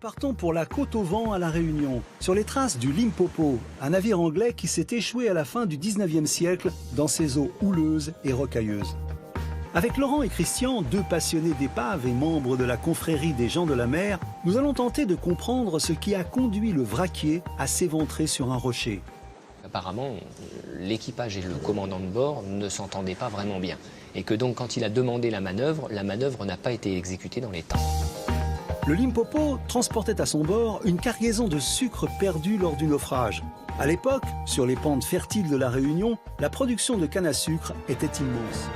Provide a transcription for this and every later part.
Partons pour la côte au vent à La Réunion, sur les traces du Limpopo, un navire anglais qui s'est échoué à la fin du 19e siècle dans ses eaux houleuses et rocailleuses. Avec Laurent et Christian, deux passionnés d'épaves et membres de la confrérie des gens de la mer, nous allons tenter de comprendre ce qui a conduit le vraquier à s'éventrer sur un rocher. Apparemment, l'équipage et le commandant de bord ne s'entendaient pas vraiment bien. Et que donc, quand il a demandé la manœuvre n'a pas été exécutée dans les temps. Le Limpopo transportait à son bord une cargaison de sucre perdue lors du naufrage. À l'époque, sur les pentes fertiles de La Réunion, la production de canne à sucre était immense.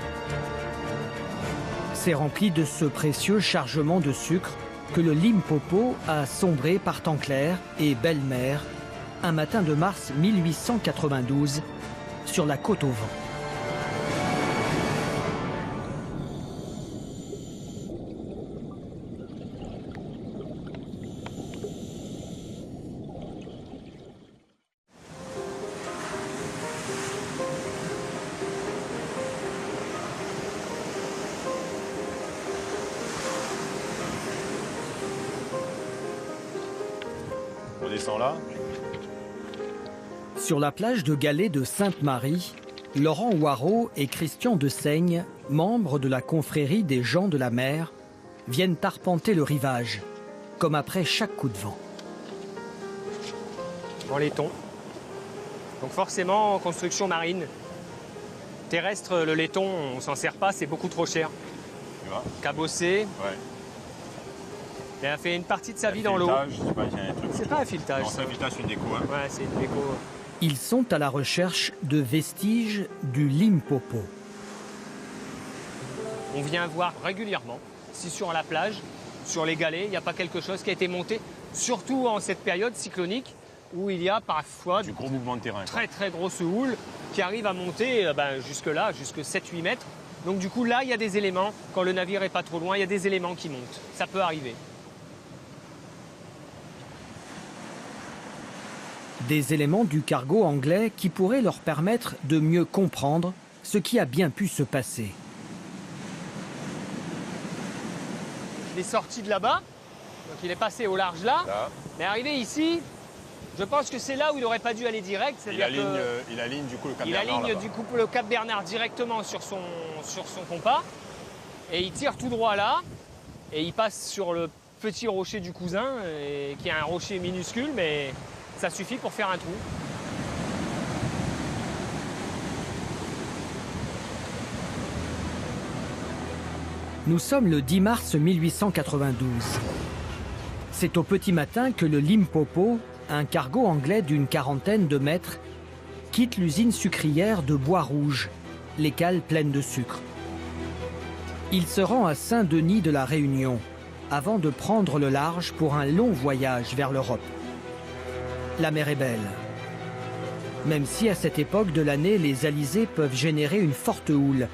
C'est rempli de ce précieux chargement de sucre que le Limpopo a sombré par temps clair et belle mer un matin de mars 1892 sur la côte au vent. On descend là. Sur la plage de Galets de Sainte-Marie, Laurent Hoireau et Christian Desaigne, membres de la confrérie des gens de la mer, viennent arpenter le rivage, comme après chaque coup de vent. En laiton. Donc forcément, en construction marine. Terrestre, le laiton, on s'en sert pas, c'est beaucoup trop cher. Tu vois. Cabossé. Ouais. Il a fait une partie de sa vie dans l'eau. C'est pas un filetage. Non, c'est un filetage, c'est une déco. Hein. Ouais, c'est une déco. Ils sont à la recherche de vestiges du Limpopo. On vient voir régulièrement, si sur la plage, sur les galets, il n'y a pas quelque chose qui a été monté, surtout en cette période cyclonique où il y a parfois du gros mouvement de terrain. Très très grosse houle qui arrive à monter jusque là, jusque 7-8 mètres. Donc du coup là, il y a des éléments, quand le navire n'est pas trop loin, il y a des éléments qui montent. Ça peut arriver. Des éléments du cargo anglais qui pourraient leur permettre de mieux comprendre ce qui a bien pu se passer. Il est sorti de là-bas, donc il est passé au large là, mais arrivé ici, je pense que c'est là où il n'aurait pas dû aller direct. Il aligne du coup le Cap Bernard. Il aligne du coup le Cap Bernard directement sur son compas, et il tire tout droit là, et il passe sur le petit rocher du Cousin, qui est un rocher minuscule, mais ça suffit pour faire un trou. Nous sommes le 10 mars 1892. C'est au petit matin que le Limpopo, un cargo anglais d'une quarantaine de mètres, quitte l'usine sucrière de Bois-Rouge, les cales pleines de sucre. Il se rend à Saint-Denis de la Réunion, avant de prendre le large pour un long voyage vers l'Europe. La mer est belle. Même si à cette époque de l'année, les alizés peuvent générer une forte houle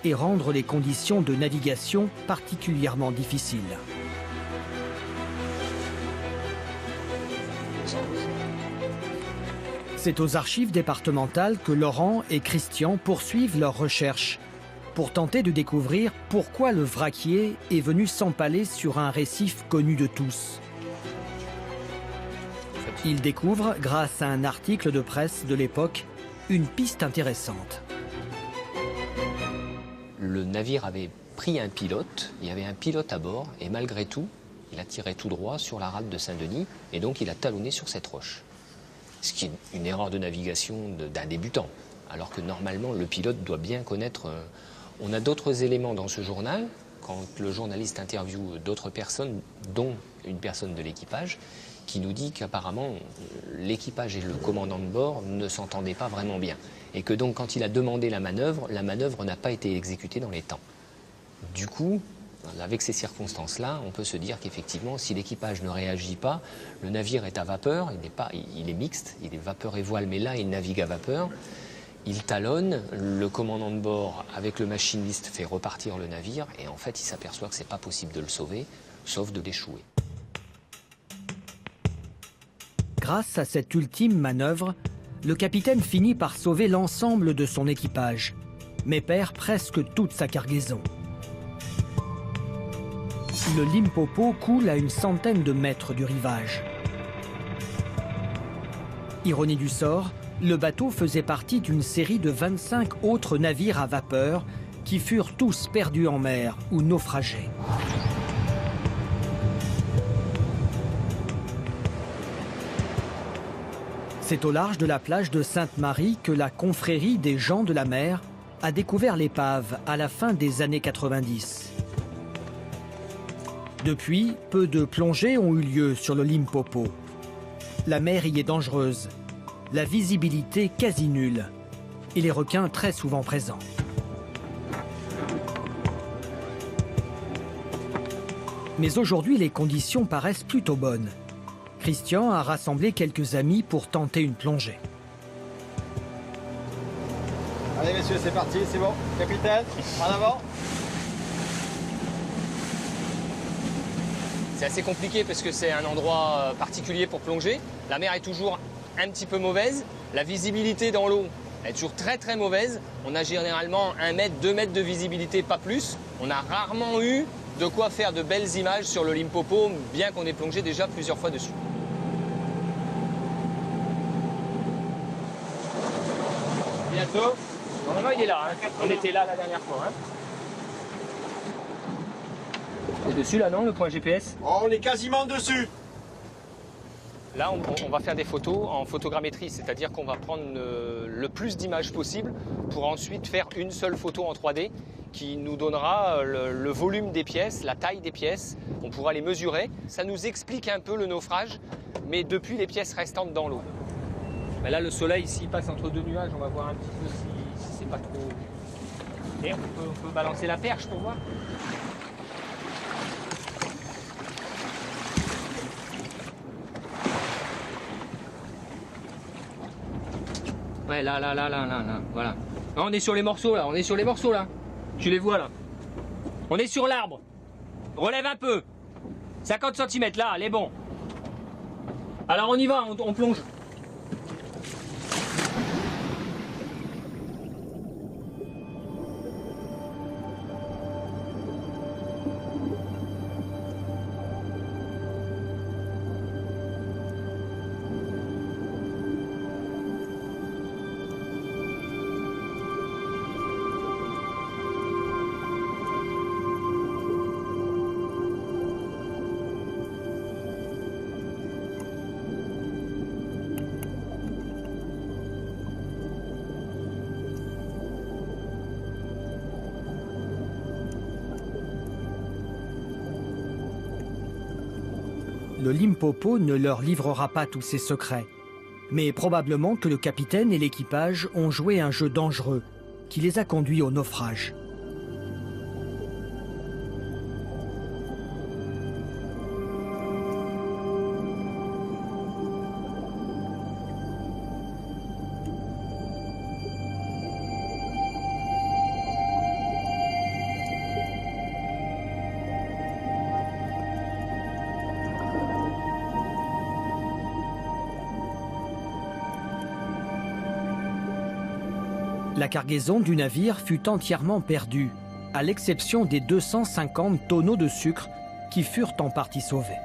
et rendre les conditions de navigation particulièrement difficiles. C'est aux archives départementales que Laurent et Christian poursuivent leurs recherches pour tenter de découvrir pourquoi le vraquier est venu s'empaler sur un récif connu de tous. Ils découvrent, grâce à un article de presse de l'époque, une piste intéressante. Le navire avait pris un pilote, il y avait un pilote à bord, et malgré tout, il a tiré tout droit sur la rade de Saint-Denis, et donc il a talonné sur cette roche. Ce qui est une erreur de navigation d'un débutant, alors que normalement le pilote doit bien connaître... On a d'autres éléments dans ce journal, quand le journaliste interviewe d'autres personnes, dont une personne de l'équipage, qui nous dit qu'apparemment l'équipage et le commandant de bord ne s'entendaient pas vraiment bien. Et que donc quand il a demandé la manœuvre n'a pas été exécutée dans les temps. Du coup, avec ces circonstances-là, on peut se dire qu'effectivement, si l'équipage ne réagit pas, le navire est à vapeur, il est mixte, il est vapeur et voile, mais là il navigue à vapeur. Il talonne, le commandant de bord, avec le machiniste, fait repartir le navire, et en fait il s'aperçoit que c'est pas possible de le sauver, sauf de l'échouer. Grâce à cette ultime manœuvre, le capitaine finit par sauver l'ensemble de son équipage, mais perd presque toute sa cargaison. le Limpopo coule à une centaine de mètres du rivage. Ironie du sort, le bateau faisait partie d'une série de 25 autres navires à vapeur qui furent tous perdus en mer ou naufragés. C'est au large de la plage de Sainte-Marie que la confrérie des gens de la mer a découvert l'épave à la fin des années 90. Depuis, peu de plongées ont eu lieu sur le Limpopo. La mer y est dangereuse, la visibilité quasi nulle et les requins très souvent présents. Mais aujourd'hui, les conditions paraissent plutôt bonnes. Christian a rassemblé quelques amis pour tenter une plongée. Allez messieurs, c'est parti, c'est bon. Capitaine, en avant. C'est assez compliqué parce que c'est un endroit particulier pour plonger. La mer est toujours un petit peu mauvaise. La visibilité dans l'eau est toujours très très mauvaise. On a généralement 1 mètre, 2 mètres de visibilité, pas plus. On a rarement eu de quoi faire de belles images sur le Limpopo, bien qu'on ait plongé déjà plusieurs fois dessus. Bientôt. Normalement, il est là. Hein. On était là la dernière fois. Hein. C'est dessus là, non, le point GPS? Oh, on est quasiment dessus. Là, on va faire des photos en photogrammétrie, c'est-à-dire qu'on va prendre le plus d'images possible pour ensuite faire une seule photo en 3D qui nous donnera le volume des pièces, la taille des pièces. On pourra les mesurer. Ça nous explique un peu le naufrage, mais depuis les pièces restantes dans l'eau. Mais là, le soleil, s'il passe entre 2 nuages, on va voir un petit peu si c'est pas trop... Et on peut balancer la perche pour voir. Ouais, là, voilà. Non, on est sur les morceaux là, Tu les vois là. On est sur l'arbre. Relève un peu. 50 cm là, elle est bon. Alors on y va, on plonge. Le Limpopo ne leur livrera pas tous ses secrets, mais probablement que le capitaine et l'équipage ont joué un jeu dangereux qui les a conduits au naufrage. La cargaison du navire fut entièrement perdue, à l'exception des 250 tonneaux de sucre qui furent en partie sauvés.